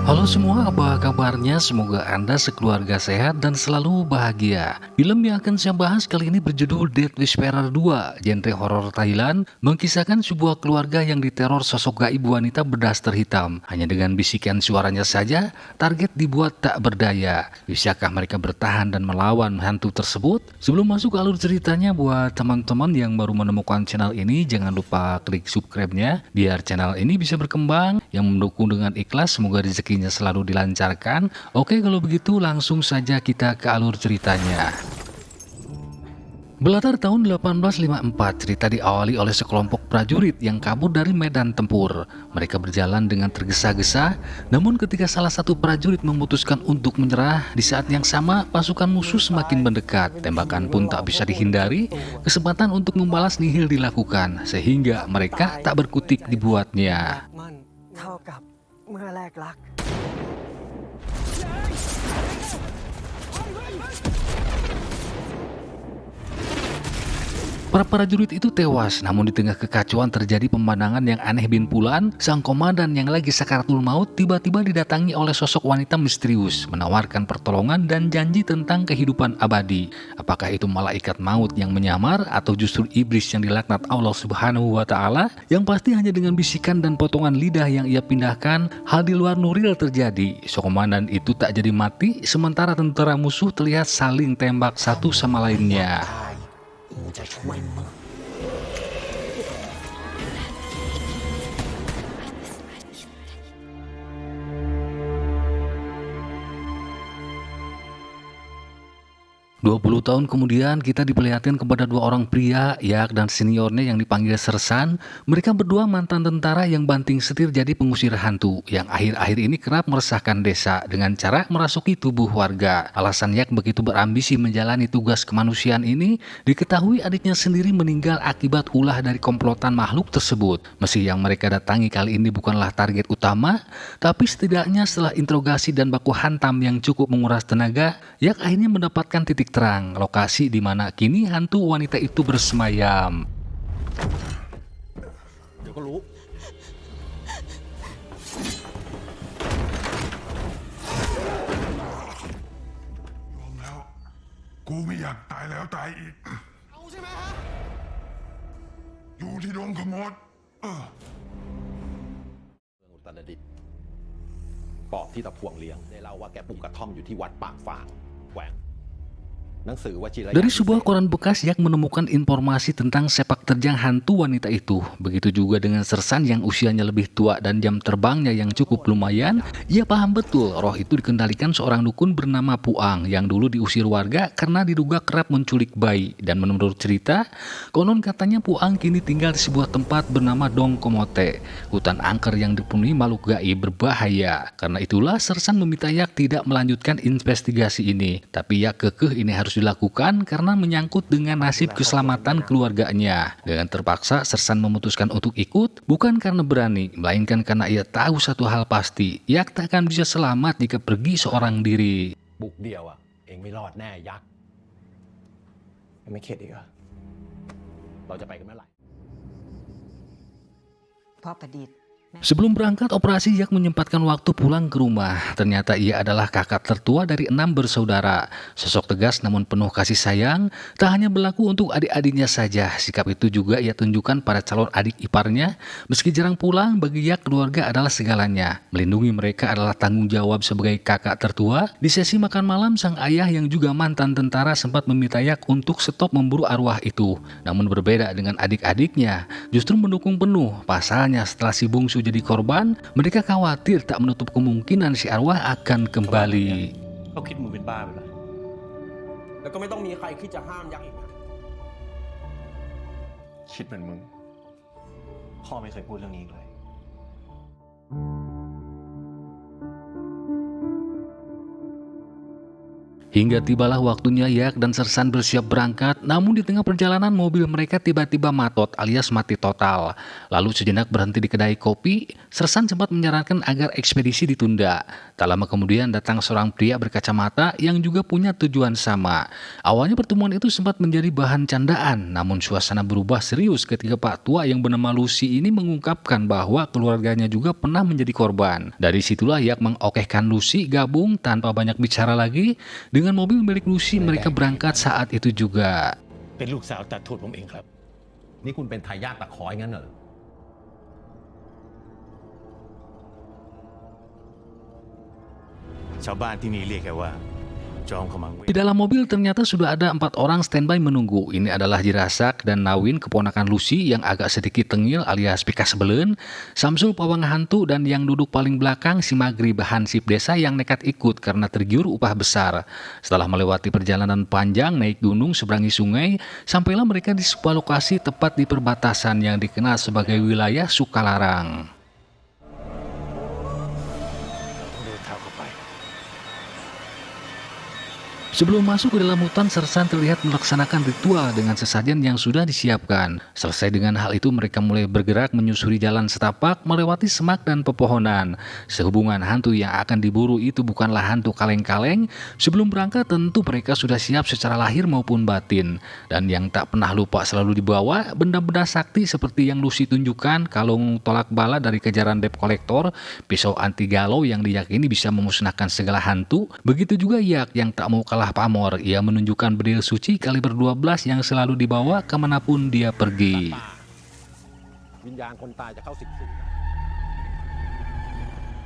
Halo semua, apa kabarnya? Semoga Anda sekeluarga sehat dan selalu bahagia. Film yang akan saya bahas kali ini berjudul Death Whisperer 2, genre horor Thailand, mengisahkan sebuah keluarga yang diteror sosok gaib wanita berdaster hitam. Hanya dengan bisikan suaranya saja, target dibuat tak berdaya. Bisakah mereka bertahan dan melawan hantu tersebut? Sebelum masuk ke alur ceritanya, buat teman-teman yang baru menemukan channel ini, jangan lupa klik subscribe-nya, biar channel ini bisa berkembang. Yang mendukung dengan ikhlas, semoga rezekinya selalu dilancarkan. Oke, kalau begitu langsung saja kita ke alur ceritanya. Berlatar tahun 1854, cerita diawali oleh sekelompok prajurit yang kabur dari medan tempur. Mereka berjalan dengan tergesa-gesa, namun ketika salah satu prajurit memutuskan untuk menyerah, di saat yang sama pasukan musuh semakin mendekat. Tembakan pun tak bisa dihindari, kesempatan untuk membalas nihil dilakukan, sehingga mereka tak berkutik dibuatnya. Para prajurit itu tewas, namun di tengah kekacauan terjadi pemandangan yang aneh bin Pulan. Sang komandan yang lagi sakaratul maut tiba-tiba didatangi oleh sosok wanita misterius, menawarkan pertolongan dan janji tentang kehidupan abadi. Apakah itu malaikat maut yang menyamar atau justru iblis yang dilaknat Allah Subhanahu wa Ta'ala? Yang pasti hanya dengan bisikan dan potongan lidah yang ia pindahkan, hal di luar nuril terjadi. Sang komandan itu tak jadi mati, sementara tentara musuh terlihat saling tembak satu sama lainnya. 20 tahun kemudian kita diperlihatkan kepada dua orang pria, Yak dan seniornya yang dipanggil Sersan. Mereka berdua mantan tentara yang banting setir jadi pengusir hantu, yang akhir-akhir ini kerap meresahkan desa dengan cara merasuki tubuh warga. Alasan Yak begitu berambisi menjalani tugas kemanusiaan ini, diketahui adiknya sendiri meninggal akibat ulah dari komplotan makhluk tersebut. Meski yang mereka datangi kali ini bukanlah target utama, tapi setidaknya setelah interogasi dan baku hantam yang cukup menguras tenaga, Yak akhirnya mendapatkan titik terang lokasi di mana kini hantu wanita itu bersemayam. Dari sebuah koran bekas yang menemukan informasi tentang sepak terjang hantu wanita itu. Begitu juga dengan Sersan yang usianya lebih tua dan jam terbangnya yang cukup lumayan. Ia paham betul roh itu dikendalikan seorang dukun bernama Puang yang dulu diusir warga karena diduga kerap menculik bayi. Dan menurut cerita, konon katanya Puang kini tinggal di sebuah tempat bernama Dong Komote, hutan angker yang dipenuhi makhluk gaib berbahaya. Karena itulah Sersan meminta Yak tidak melanjutkan investigasi ini. Tapi Yak kekeh ini harus dilakukan karena menyangkut dengan nasib keselamatan keluarganya. Dengan terpaksa, Sersan memutuskan untuk ikut, bukan karena berani, melainkan karena ia tahu satu hal pasti, Yak tak akan bisa selamat jika pergi seorang diri. บุกเดียวอ่ะเองไม่รอดแน่ยักษ์ยังไม่เข็ดอีกเหรอเราจะไปกันเมื่อไหร่ พ่อประดิษฐ์ Sebelum berangkat operasi, Yak menyempatkan waktu pulang ke rumah. Ternyata ia adalah kakak tertua dari 6 bersaudara. Sosok tegas namun penuh kasih sayang, tak hanya berlaku untuk adik-adiknya saja. Sikap itu juga ia tunjukkan pada calon adik iparnya. Meski jarang pulang, bagi Yak keluarga adalah segalanya. Melindungi mereka adalah tanggung jawab sebagai kakak tertua. Di sesi makan malam, sang ayah yang juga mantan tentara sempat meminta Yak untuk stop memburu arwah itu. Namun berbeda dengan adik-adiknya, justru mendukung penuh. Pasalnya setelah si bungsu jadi korban, mereka khawatir tak menutup kemungkinan si arwah akan kembali. เขาคิดมึงเป็นบ้าไปแล้ว แล้วก็ไม่ต้องมีใครคิดจะห้ามยักษ์อีกนะ คิดเหมือนมึง พ่อไม่เคยพูดเรื่องนี้อีกเลย Hingga Hingga tibalah waktunya Yak dan Sersan bersiap berangkat, namun di tengah perjalanan mobil mereka tiba-tiba matot alias mati total. Lalu sejenak berhenti di kedai kopi, Sersan sempat menyarankan agar ekspedisi ditunda. Tak lama kemudian datang seorang pria berkacamata yang juga punya tujuan sama. Awalnya pertemuan itu sempat menjadi bahan candaan, namun suasana berubah serius ketika Pak Tua yang bernama Lucy ini mengungkapkan bahwa keluarganya juga pernah menjadi korban. Dari situlah Yak mengokehkan Lucy gabung tanpa banyak bicara lagi. Dengan mobil milik Lucy mereka berangkat saat itu juga. เป็นลูกสาวตัดทูดผมเองครับ นี่คุณเป็นทายาทตะขออย่างนั้นเหรอ ชาวบ้านที่นี่เรียกแค่ว่าจอมขมังเวท Di dalam mobil ternyata sudah ada 4 orang standby menunggu. Ini adalah Jirasak dan Nawin, keponakan Lucy yang agak sedikit tengil alias pikas belen, Samsul pawang hantu, dan yang duduk paling belakang si Magrib hansip desa yang nekat ikut karena tergiur upah besar. Setelah melewati perjalanan panjang naik gunung seberangi sungai, sampailah mereka di sebuah lokasi tepat di perbatasan yang dikenal sebagai wilayah Sukalarang. ต้องเดินเท้าเข้าไป Sebelum masuk ke dalam hutan, Sersan terlihat melaksanakan ritual dengan sesajen yang sudah disiapkan. Selesai dengan hal itu, mereka mulai bergerak menyusuri jalan setapak, melewati semak dan pepohonan. Sehubungan hantu yang akan diburu itu bukanlah hantu kaleng-kaleng, sebelum berangkat tentu mereka sudah siap secara lahir maupun batin. Dan yang tak pernah lupa selalu dibawa, benda-benda sakti seperti yang Lucy tunjukkan, kalung tolak bala dari kejaran debt collector, pisau anti galau yang diyakini bisa memusnahkan segala hantu. Begitu juga Yak yang tak mau kalah pamor, ia menunjukkan bedil suci kaliber 12 yang selalu dibawa kemanapun dia pergi. วิญญาณคนตายจะเข้าสิงสู่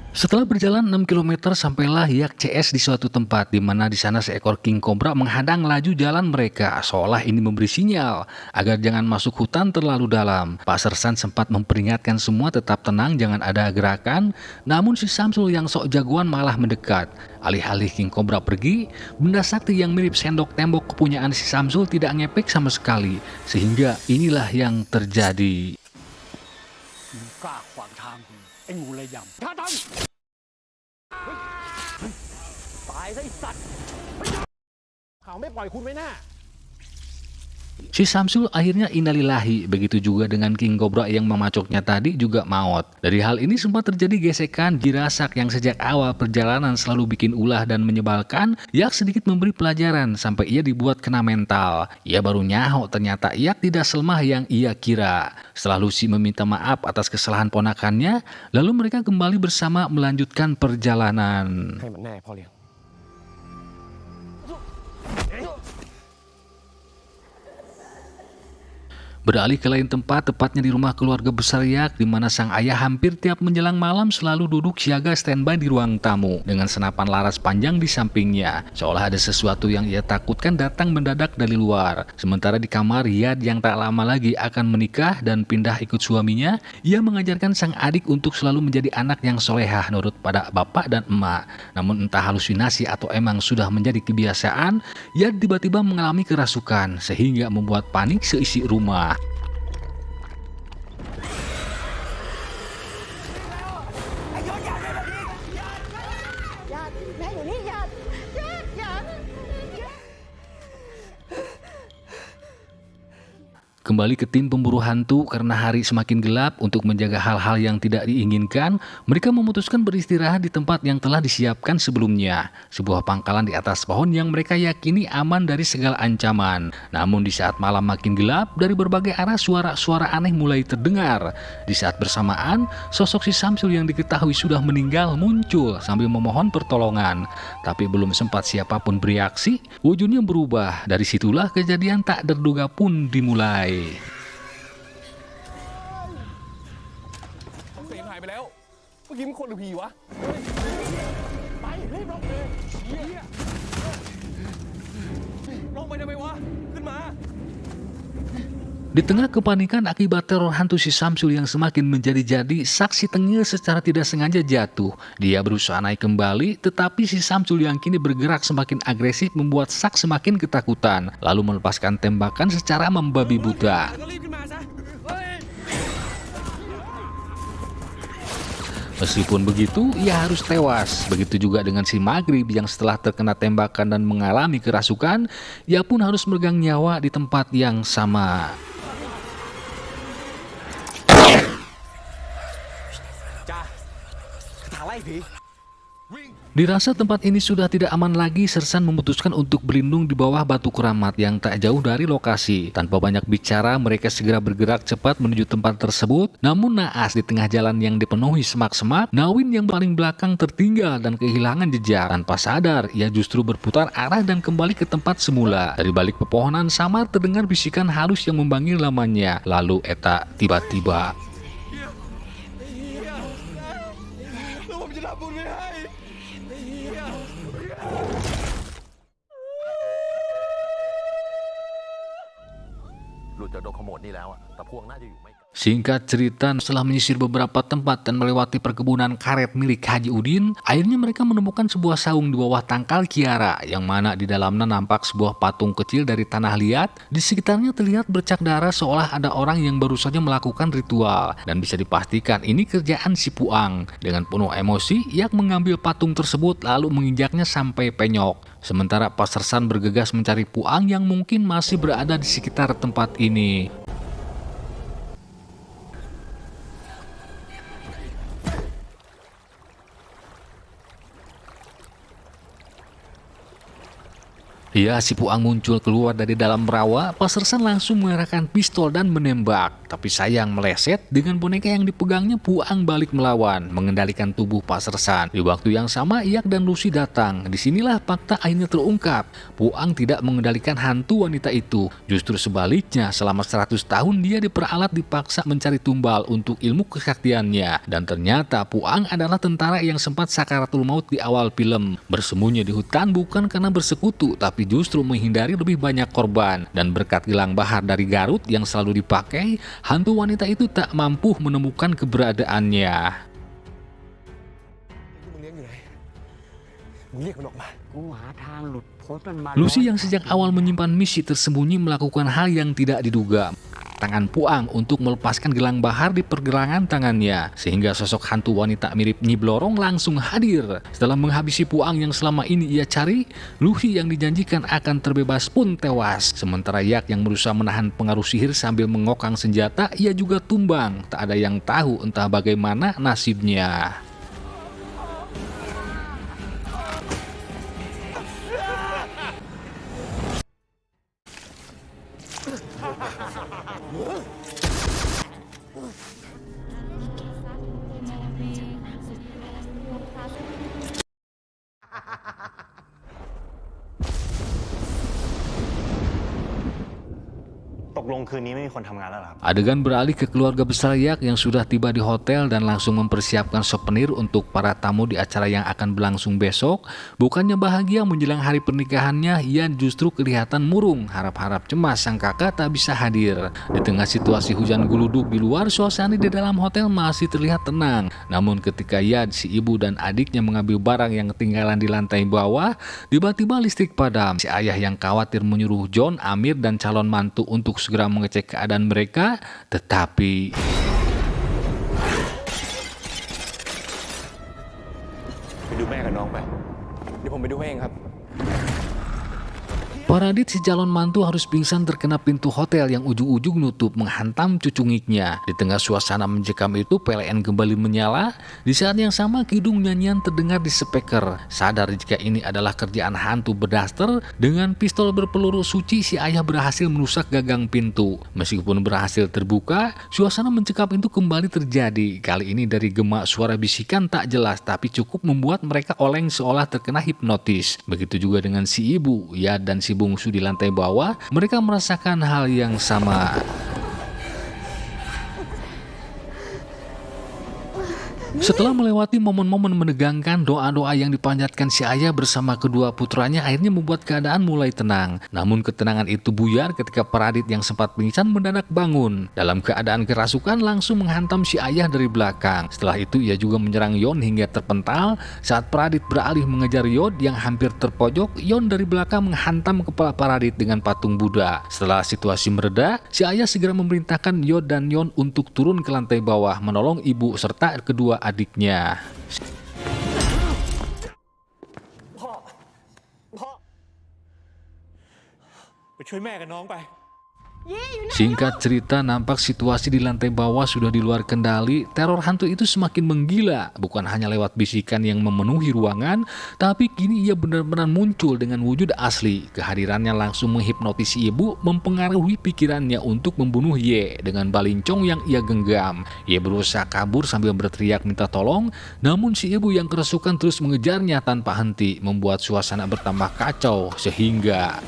Setelah berjalan 6 km sampailah Yak CS di suatu tempat di mana di sana seekor king cobra menghadang laju jalan mereka, seolah ini memberi sinyal agar jangan masuk hutan terlalu dalam. Pak Sersan sempat memperingatkan semua tetap tenang, jangan ada gerakan, namun si Samsul yang sok jagoan malah mendekat. Alih-alih king cobra pergi, benda sakti yang mirip sendok tembok kepunyaan si Samsul tidak ngepek sama sekali, sehingga inilah yang terjadi. กล้าขวางทางกูไอ้งูเลยยำท่าทางตายซะไอ้สัตว์เขาไม่ปล่อยคุณไว้แน่ Si Samsul akhirnya innalillahi, begitu juga dengan King Cobra yang memacoknya tadi juga maut. Dari hal ini sempat terjadi gesekan. Jirasak yang sejak awal perjalanan selalu bikin ulah dan menyebalkan, Yak sedikit memberi pelajaran sampai ia dibuat kena mental. Ia baru nyaho ternyata Yak tidak selemah yang ia kira. Setelah Lucy meminta maaf atas kesalahan ponakannya, lalu mereka kembali bersama melanjutkan perjalanan. ให้มันแน่พ่อเลี้ยง Beralih ke lain tempat, tepatnya di rumah keluarga besar Yak, di mana sang ayah hampir tiap menjelang malam selalu duduk siaga standby di ruang tamu dengan senapan laras panjang di sampingnya, seolah ada sesuatu yang ia takutkan datang mendadak dari luar. Sementara di kamar Yad yang tak lama lagi akan menikah dan pindah ikut suaminya, ia mengajarkan sang adik untuk selalu menjadi anak yang solehah nurut pada bapak dan emak. Namun entah halusinasi atau emang sudah menjadi kebiasaan, Yad tiba-tiba mengalami kerasukan sehingga membuat panik seisi rumah. แม่อยู่นี่อย่า Kembali ke tim pemburu hantu karena hari semakin gelap. Untuk menjaga hal-hal yang tidak diinginkan, mereka memutuskan beristirahat di tempat yang telah disiapkan sebelumnya. Sebuah pangkalan di atas pohon yang mereka yakini aman dari segala ancaman. Namun di saat malam makin gelap, dari berbagai arah suara-suara aneh mulai terdengar. Di saat bersamaan, sosok si Samsul yang diketahui sudah meninggal muncul sambil memohon pertolongan. Tapi belum sempat siapapun bereaksi, wujudnya berubah. Dari situlah kejadian tak terduga pun dimulai. เสียงหายไปแล้ว เมื่อกี้มันคนหรือผีวะ ไปรีบลงเลยเชี่ยลงไปทำไมวะ ขึ้นมา Di tengah kepanikan akibat teror hantu si Samsul yang semakin menjadi-jadi, saksi tengil secara tidak sengaja jatuh. Dia berusaha naik kembali, tetapi si Samsul yang kini bergerak semakin agresif membuat Sak semakin ketakutan, lalu melepaskan tembakan secara membabi buta. Meskipun begitu, ia harus tewas. Begitu juga dengan si Maghrib yang setelah terkena tembakan dan mengalami kerasukan, ia pun harus meregang nyawa di tempat yang sama. Dirasa tempat ini sudah tidak aman lagi, Sersan memutuskan untuk berlindung di bawah batu keramat yang tak jauh dari lokasi. Tanpa banyak bicara, mereka segera bergerak cepat menuju tempat tersebut. Namun naas di tengah jalan yang dipenuhi semak-semak, Nawin yang paling belakang tertinggal dan kehilangan jejak. Tanpa sadar, ia justru berputar arah dan kembali ke tempat semula. Dari balik pepohonan samar terdengar bisikan halus yang memanggil namanya. Lalu Eta tiba-tiba Singkat cerita, setelah menyisir beberapa tempat dan melewati perkebunan karet milik Haji Udin, akhirnya mereka menemukan sebuah saung di bawah tangkal Kiara, yang mana di dalamnya nampak sebuah patung kecil dari tanah liat. Di sekitarnya terlihat bercak darah seolah ada orang yang baru saja melakukan ritual, dan bisa dipastikan ini kerjaan si Puang. Dengan penuh emosi, ia mengambil patung tersebut lalu menginjaknya sampai penyok. Sementara Pak Sersan bergegas mencari Puang yang mungkin masih berada di sekitar tempat ini. Ya, si Puang muncul keluar dari dalam rawa. Pak Sersan langsung mengerahkan pistol dan menembak. Tapi sayang meleset, dengan boneka yang dipegangnya Puang balik melawan, mengendalikan tubuh Pak Sersan. Di waktu yang sama, Iyak dan Lucy datang. Disinilah fakta akhirnya terungkap. Puang tidak mengendalikan hantu wanita itu. Justru sebaliknya, selama 100 tahun dia diperalat dipaksa mencari tumbal untuk ilmu kesaktiannya. Dan ternyata Puang adalah tentara yang sempat sakaratul maut di awal film. Bersembunyi di hutan bukan karena bersekutu, tapi justru menghindari lebih banyak korban. Dan berkat gelang bahar dari Garut yang selalu dipakai, hantu wanita itu tak mampu menemukan keberadaannya. Lucy yang sejak awal menyimpan misi tersembunyi melakukan hal yang tidak diduga. Tangan Puang untuk melepaskan gelang bahar di pergelangan tangannya, sehingga sosok hantu wanita mirip Nyi Blorong langsung hadir. Setelah menghabisi Puang yang selama ini ia cari, Lucy yang dijanjikan akan terbebas pun tewas. Sementara Yak yang berusaha menahan pengaruh sihir sambil mengokang senjata, ia juga tumbang. Tak ada yang tahu entah bagaimana nasibnya. Adegan beralih ke keluarga besar Yak yang sudah tiba di hotel dan langsung mempersiapkan souvenir untuk para tamu di acara yang akan berlangsung besok. Bukannya bahagia menjelang hari pernikahannya, Yan justru kelihatan murung. Harap-harap cemas sang kakak tak bisa hadir. Di tengah situasi hujan guludug di luar, suasana di dalam hotel masih terlihat tenang. Namun ketika Yan, si ibu dan adiknya mengambil barang yang ketinggalan di lantai bawah, tiba-tiba listrik padam. Si ayah yang khawatir menyuruh John, Amir, dan calon mantu untuk segera mengecek keadaan mereka, tetapi Paradit si calon mantu harus pingsan terkena pintu hotel yang ujung-ujung nutup menghantam cucungiknya. Di tengah suasana mencekam itu, PLN kembali menyala. Di saat yang sama, kidung nyanyian terdengar di speaker. Sadar jika ini adalah kerjaan hantu berdaster, dengan pistol berpeluru suci si ayah berhasil merusak gagang pintu. Meskipun berhasil terbuka, suasana mencekam itu kembali terjadi. Kali ini dari gema suara bisikan tak jelas, tapi cukup membuat mereka oleng seolah terkena hipnotis. Begitu juga dengan si ibu, ya, dan si bungsu di lantai bawah, mereka merasakan hal yang sama. Setelah melewati momen-momen menegangkan, doa-doa yang dipanjatkan si ayah bersama kedua putranya akhirnya membuat keadaan mulai tenang. Namun ketenangan itu buyar ketika Paradit yang sempat pingsan mendadak bangun. Dalam keadaan kerasukan langsung menghantam si ayah dari belakang. Setelah itu ia juga menyerang Yon hingga terpental. Saat Paradit beralih mengejar Yod yang hampir terpojok, Yon dari belakang menghantam kepala Paradit dengan patung Buddha. Setelah situasi mereda, si ayah segera memerintahkan Yod dan Yon untuk turun ke lantai bawah menolong ibu serta kedua adiknya. ไปช่วยแม่กับน้องไป Singkat cerita, nampak situasi di lantai bawah sudah di luar kendali. Teror hantu itu semakin menggila, bukan hanya lewat bisikan yang memenuhi ruangan, tapi kini ia benar-benar muncul dengan wujud asli. Kehadirannya langsung menghipnotis si ibu, mempengaruhi pikirannya untuk membunuh Ye dengan balincong yang ia genggam. Ye berusaha kabur sambil berteriak minta tolong, namun si ibu yang kerasukan terus mengejarnya tanpa henti, membuat suasana bertambah kacau sehingga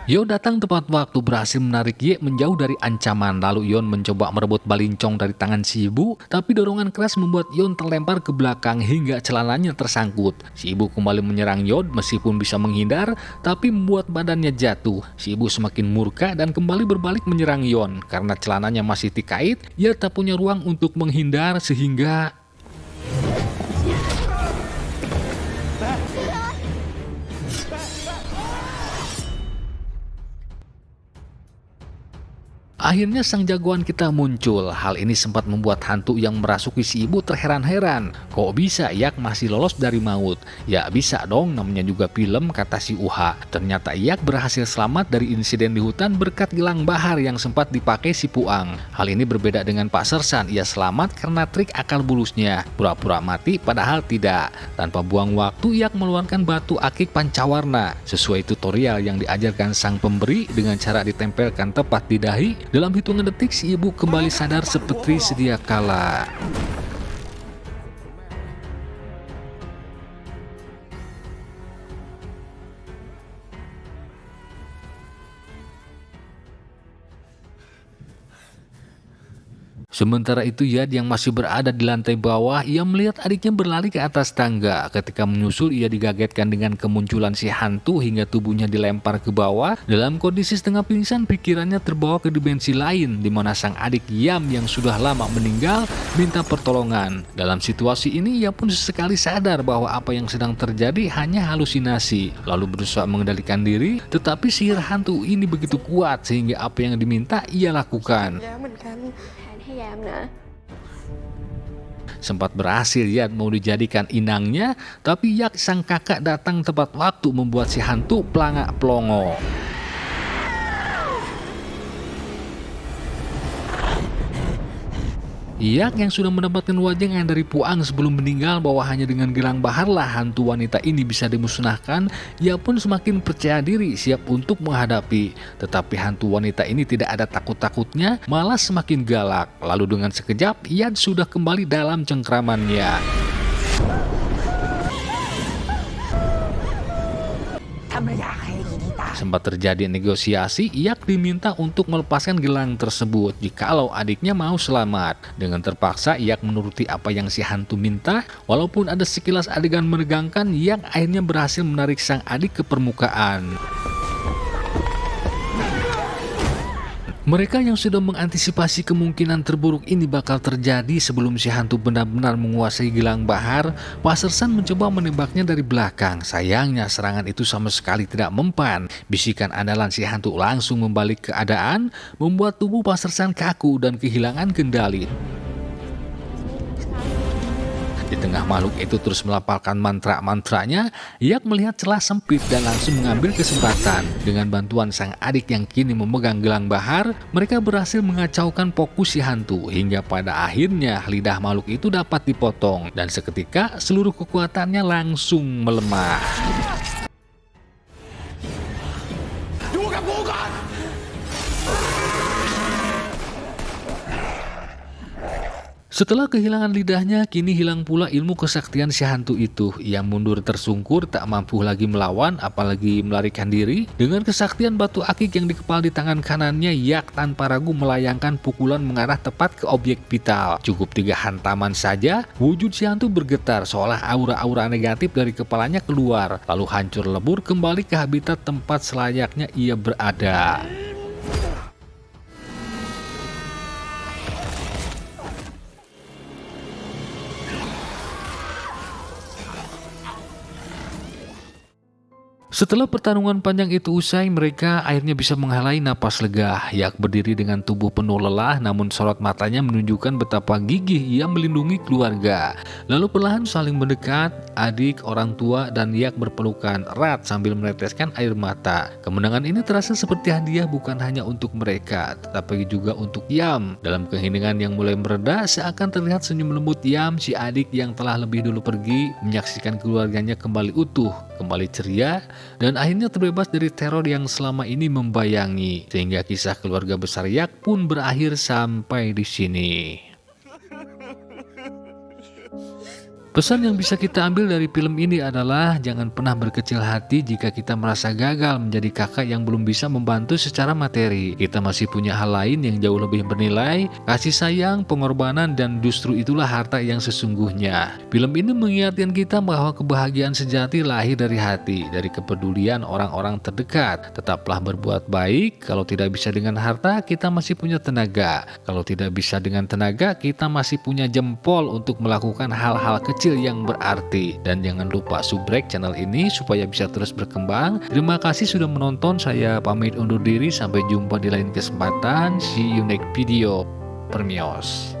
Yo datang tepat waktu, berhasil menarik Ye menjauh dari ancaman. Lalu Yon mencoba merebut balincong dari tangan si ibu, tapi dorongan keras membuat Yon terlempar ke belakang hingga celananya tersangkut. Si ibu kembali menyerang Yon meskipun bisa menghindar, tapi membuat badannya jatuh. Si ibu semakin murka dan kembali berbalik menyerang Yon. Karena celananya masih dikait, ia tak punya ruang untuk menghindar sehingga akhirnya sang jagoan kita muncul. Hal ini sempat membuat hantu yang merasuki si ibu terheran-heran. Kok bisa Yak masih lolos dari maut? Ya bisa dong, namanya juga film, kata si Uha. Ternyata Yak berhasil selamat dari insiden di hutan berkat gelang bahar yang sempat dipakai si Puang. Hal ini berbeda dengan Pak Sersan, ia selamat karena trik akal bulusnya. Pura-pura mati padahal tidak. Tanpa buang waktu, Yak meluarkan batu akik pancawarna. Sesuai tutorial yang diajarkan sang pemberi dengan cara ditempelkan tepat di dahi. Dalam hitungan detik si ibu kembali sadar seperti sedia kala. Sementara itu Yad yang masih berada di lantai bawah, ia melihat adiknya berlari ke atas tangga. Ketika menyusul, ia digagetkan dengan kemunculan si hantu hingga tubuhnya dilempar ke bawah. Dalam kondisi setengah pingsan, pikirannya terbawa ke dimensi lain di mana sang adik Yam yang sudah lama meninggal minta pertolongan. Dalam situasi ini ia pun sesekali sadar bahwa apa yang sedang terjadi hanya halusinasi. Lalu berusaha mengendalikan diri, tetapi sihir hantu ini begitu kuat sehingga apa yang diminta ia lakukan. Sempat berhasil Yad mau dijadikan inangnya, tapi Yak sang kakak datang tepat waktu membuat si hantu pelangak pelongo. Yak yang sudah mendapatkan wajangan dari Puang sebelum meninggal bahwa hanya dengan gelang baharlah hantu wanita ini bisa dimusnahkan, ia pun semakin percaya diri siap untuk menghadapi. Tetapi hantu wanita ini tidak ada takut-takutnya, malah semakin galak. Lalu dengan sekejap, Yad sudah kembali dalam cengkramannya. Sempat terjadi negosiasi, Yak diminta untuk melepaskan gelang tersebut jikalau adiknya mau selamat. Dengan terpaksa, Yak menuruti apa yang si hantu minta. Walaupun ada sekilas adegan menegangkan, Yak akhirnya berhasil menarik sang adik ke permukaan. Mereka yang sudah mengantisipasi kemungkinan terburuk ini bakal terjadi sebelum si hantu benar-benar menguasai gelang bahar, Pak Sersan mencoba menembaknya dari belakang. Sayangnya serangan itu sama sekali tidak mempan. Bisikan andalan si hantu langsung membalik keadaan, membuat tubuh Pak Sersan kaku dan kehilangan kendali. Di tengah makhluk itu terus melafalkan mantra-mantranya, Yak melihat celah sempit dan langsung mengambil kesempatan. Dengan bantuan sang adik yang kini memegang gelang bahar, mereka berhasil mengacaukan fokus si hantu hingga pada akhirnya lidah makhluk itu dapat dipotong dan seketika seluruh kekuatannya langsung melemah. Setelah kehilangan lidahnya, kini hilang pula ilmu kesaktian si hantu itu. Ia mundur tersungkur, tak mampu lagi melawan, apalagi melarikan diri. Dengan kesaktian batu akik yang dikepal di tangan kanannya, Yak tanpa ragu melayangkan pukulan mengarah tepat ke objek vital. Cukup 3 hantaman saja, wujud si hantu bergetar seolah aura-aura negatif dari kepalanya keluar. Lalu hancur lebur kembali ke habitat tempat selayaknya ia berada. Setelah pertarungan panjang itu usai, mereka akhirnya bisa menghalai napas lega. Yak berdiri dengan tubuh penuh lelah, namun sorot matanya menunjukkan betapa gigih ia melindungi keluarga. Lalu perlahan saling mendekat, adik, orang tua, dan Yak berpelukan erat sambil meneteskan air mata. Kemenangan ini terasa seperti hadiah bukan hanya untuk mereka, tetapi juga untuk Yam. Dalam keheningan yang mulai mereda, seakan terlihat senyum lembut Yam, si adik yang telah lebih dulu pergi, menyaksikan keluarganya kembali utuh, kembali ceria, dan akhirnya terbebas dari teror yang selama ini membayangi, sehingga kisah keluarga besar Yak pun berakhir sampai di sini. Pesan yang bisa kita ambil dari film ini adalah jangan pernah berkecil hati jika kita merasa gagal menjadi kakak yang belum bisa membantu secara materi. Kita masih punya hal lain yang jauh lebih bernilai, kasih sayang, pengorbanan, dan justru itulah harta yang sesungguhnya. Film ini mengingatkan kita bahwa kebahagiaan sejati lahir dari hati, dari kepedulian orang-orang terdekat. Tetaplah berbuat baik, kalau tidak bisa dengan harta, kita masih punya tenaga. Kalau tidak bisa dengan tenaga, kita masih punya jempol untuk melakukan hal-hal kecil yang berarti. Dan jangan lupa subrek channel ini supaya bisa terus berkembang. Terima kasih sudah menonton, saya pamit undur diri, sampai jumpa di lain kesempatan. See you next video. Permios.